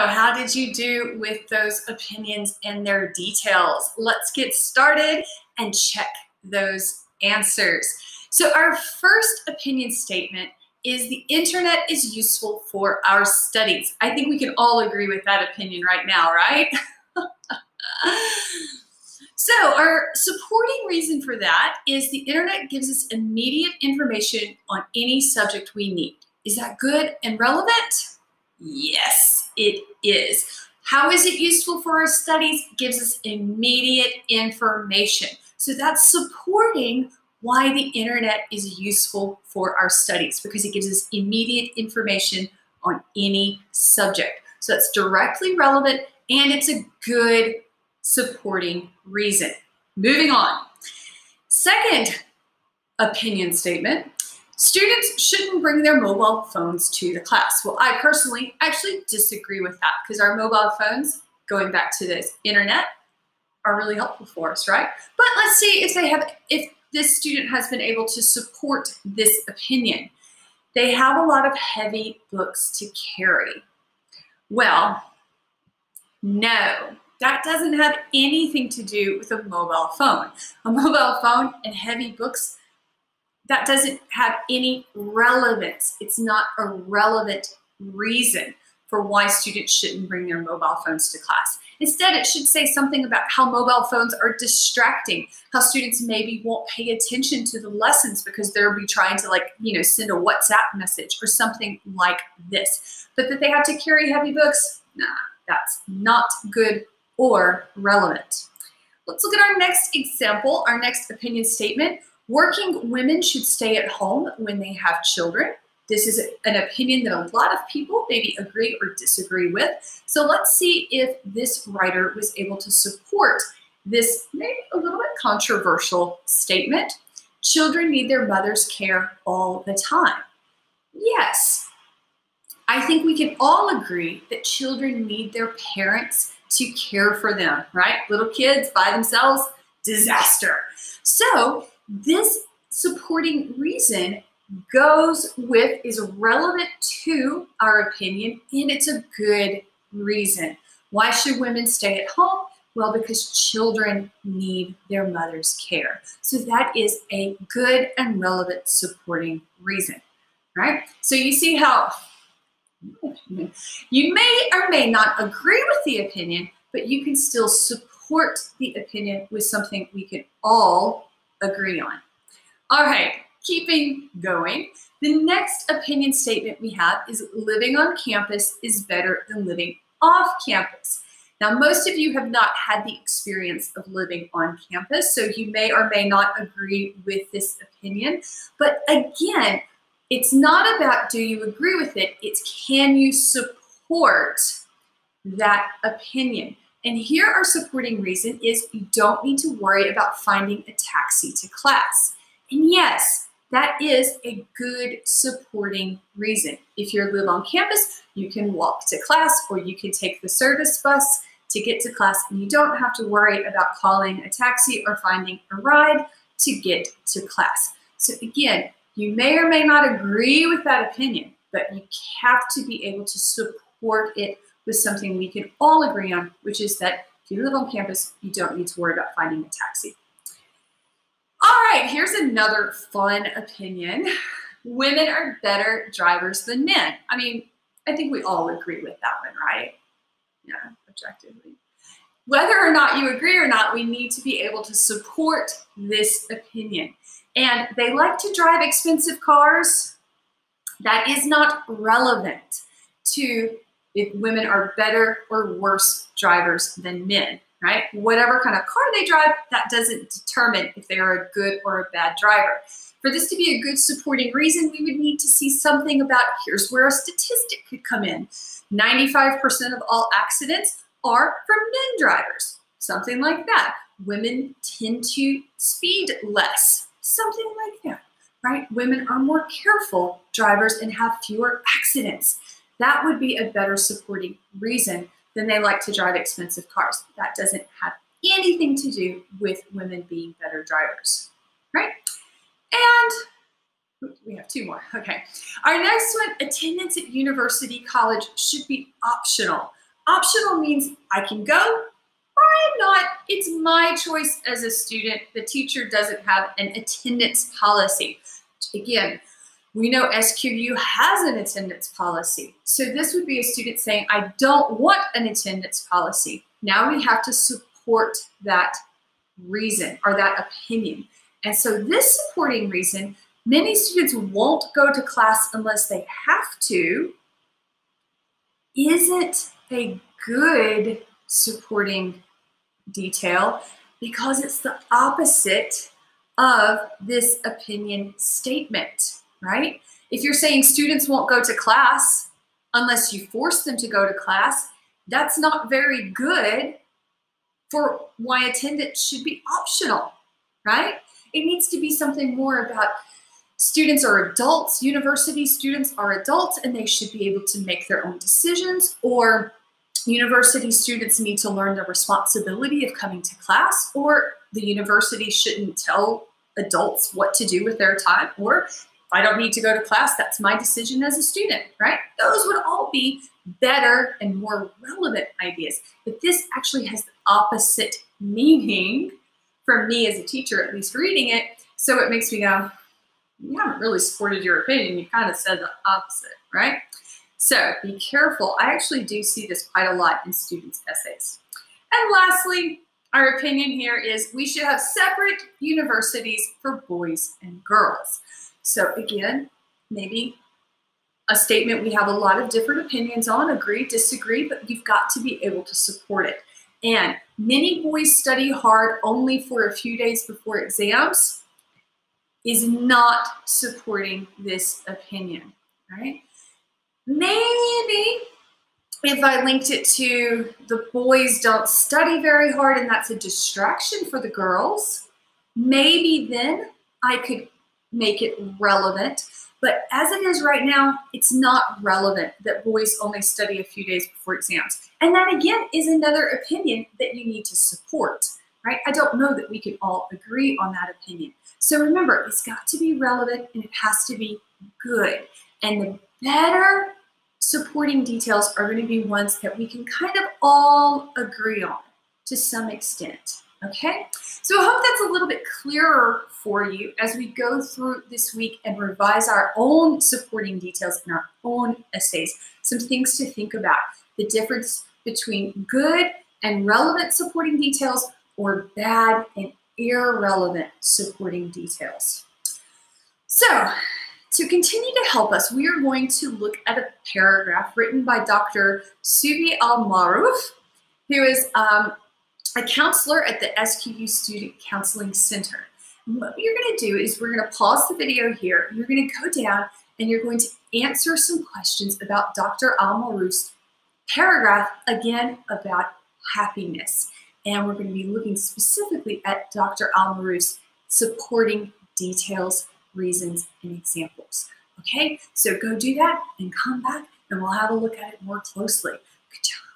how did you do with those opinions and their details? Let's get started and check those answers. So our first opinion statement is the internet is useful for our studies. I think we can all agree with that opinion right now, right? So our supporting reason for that is the internet gives us immediate information on any subject we need. Is that good and relevant? Yes, it is. How is it useful for our studies? It gives us immediate information. So that's supporting why the internet is useful for our studies, because it gives us immediate information on any subject. So that's directly relevant and it's a good supporting reason. Moving on. Second opinion statement. Students shouldn't bring their mobile phones to the class. Well, I personally actually disagree with that because our mobile phones, going back to this internet, are really helpful for us, right? But let's see if this student has been able to support this opinion. They have a lot of heavy books to carry. Well, no, that doesn't have anything to do with a mobile phone. A mobile phone and heavy books, that doesn't have any relevance. It's not a relevant reason for why students shouldn't bring their mobile phones to class. Instead, it should say something about how mobile phones are distracting, how students maybe won't pay attention to the lessons because they'll be trying to send a WhatsApp message or something like this. But that they have to carry heavy books, nah, that's not good or relevant. Let's look at our next example, our next opinion statement. Working women should stay at home when they have children. This is an opinion that a lot of people maybe agree or disagree with. So let's see if this writer was able to support this maybe a little bit controversial statement. Children need their mother's care all the time. Yes, I think we can all agree that children need their parents to care for them, right? Little kids by themselves, disaster. So this supporting reason is relevant to our opinion, and it's a good reason. Why should women stay at home? Well, because children need their mother's care. So that is a good and relevant supporting reason, right? So you see how you may or may not agree with the opinion, but you can still support the opinion with something we can all agree on. All right, keeping going. The next opinion statement we have is living on campus is better than living off campus. Now, most of you have not had the experience of living on campus, so you may or may not agree with this opinion. But again, it's not about do you agree with it, it's can you support that opinion. And here our supporting reason is you don't need to worry about finding a taxi to class. And yes, that is a good supporting reason. If you live on campus, you can walk to class or you can take the service bus to get to class, and you don't have to worry about calling a taxi or finding a ride to get to class. So again, you may or may not agree with that opinion, but you have to be able to support it with something we can all agree on, which is that if you live on campus, you don't need to worry about finding a taxi. All right, here's another fun opinion. Women are better drivers than men. I mean, I think we all agree with that one, right? Yeah, objectively. Whether or not you agree or not, we need to be able to support this opinion. And they like to drive expensive cars. That is not relevant to if women are better or worse drivers than men, right? Whatever kind of car they drive, that doesn't determine if they are a good or a bad driver. For this to be a good supporting reason, we would need to see something about, here's where a statistic could come in. 95% of all accidents are from men drivers, something like that. Women tend to speed less, something like that, right? Women are more careful drivers and have fewer accidents. That would be a better supporting reason than they like to drive expensive cars. That doesn't have anything to do with women being better drivers, right? And we have two more, okay. Our next one, attendance at university college should be optional. Optional means I can go or I'm not. It's my choice as a student. The teacher doesn't have an attendance policy. Again, we know SQU has an attendance policy. So this would be a student saying, I don't want an attendance policy. Now we have to support that reason or that opinion. And so this supporting reason, many students won't go to class unless they have to, isn't a good supporting detail because it's the opposite of this opinion statement, right? If you're saying students won't go to class unless you force them to go to class, that's not very good for why attendance should be optional, right? It needs to be something more about students are adults, university students are adults, and they should be able to make their own decisions, or university students need to learn the responsibility of coming to class, or the university shouldn't tell adults what to do with their time, or if I don't need to go to class, that's my decision as a student, right? Those would all be better and more relevant ideas. But this actually has the opposite meaning for me as a teacher, at least reading it. So it makes me go, you haven't really supported your opinion. You kind of said the opposite, right? So be careful. I actually do see this quite a lot in students' essays. And lastly, our opinion here is we should have separate universities for boys and girls. So again, maybe a statement we have a lot of different opinions on, agree, disagree, but you've got to be able to support it. And many boys study hard only for a few days before exams is not supporting this opinion, right? Maybe if I linked it to the boys don't study very hard and that's a distraction for the girls, maybe then I could make it relevant. But as it is right now, it's not relevant that boys only study a few days before exams. And that again is another opinion that you need to support, right? I don't know that we can all agree on that opinion. So remember, it's got to be relevant and it has to be good. And the better supporting details are going to be ones that we can kind of all agree on to some extent. Okay, so I hope that's a little bit clearer for you as we go through this week and revise our own supporting details in our own essays. Some things to think about, the difference between good and relevant supporting details or bad and irrelevant supporting details. So to continue to help us, we are going to look at a paragraph written by Dr. Subi Al-Maruf, who is a counselor at the SQU Student Counseling Center. And what you're going to do is we're going to pause the video here. You're going to go down and you're going to answer some questions about Dr. Al-Maruf's paragraph, again, about happiness. And we're going to be looking specifically at Dr. Al-Maruf's supporting details, reasons, and examples. Okay, so go do that and come back and we'll have a look at it more closely. Good job.